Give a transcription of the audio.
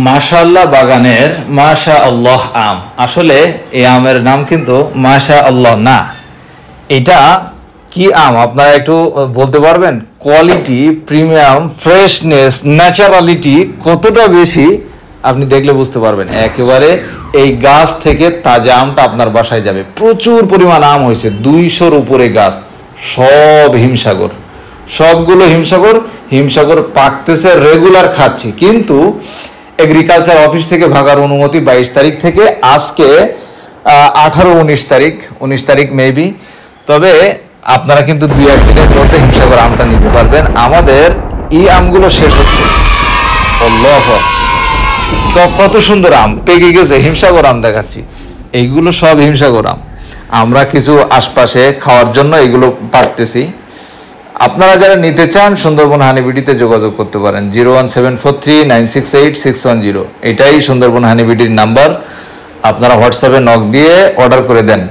মাশাআল্লাহ বাগানের মাশাআল্লাহ আম। আসলে এই আমের নাম কিন্তু মাশাআল্লাহ না, এটা কি আম আপনারা একটু বলতে পারবেন? কোয়ালিটি, প্রিমিয়াম, ফ্রেশনেস, ন্যাচারালিটি কতটা বেশি আপনি দেখলে বুঝতে পারবেন। একেবারে এই গাছ থেকে তাজা আমটা আপনার বাসায় যাবে। প্রচুর পরিমাণ আম হয়েছে, 200-র উপরে গাছ, সব হিমসাগর, সবগুলো হিমসাগর। হিমসাগর পাকতেছে, রেগুলার খাচ্ছি, কিন্তু এগ্রিকালচার অফিস থেকে ভাগার অনুমতি 22 তারিখ থেকে, আজকে 18-19 তারিখ মেবি। তবে আপনারা কিন্তু 2-1 দিনের মধ্যে হিমসাগর আমটা নিতে পারবেন। আমাদের এই আমগুলো শেষ হচ্ছে। আল্লাহ, কত সুন্দর আম পেকে গেছে, হিমসাগর আম দেখাচ্ছি। এইগুলো সব হিমসাগর আম। আমরা কিছু আশপাশে খাওয়ার জন্য এগুলো পাড়তেছি। আপনারা যারা নিতে চান সুন্দরবন হানিবিডিতে যোগাযোগ করতে পারেন। 01743968610, এটাই সুন্দরবন হানিবিডির নাম্বার। আপনারা হোয়াটসঅ্যাপে নক দিয়ে অর্ডার করে দেন।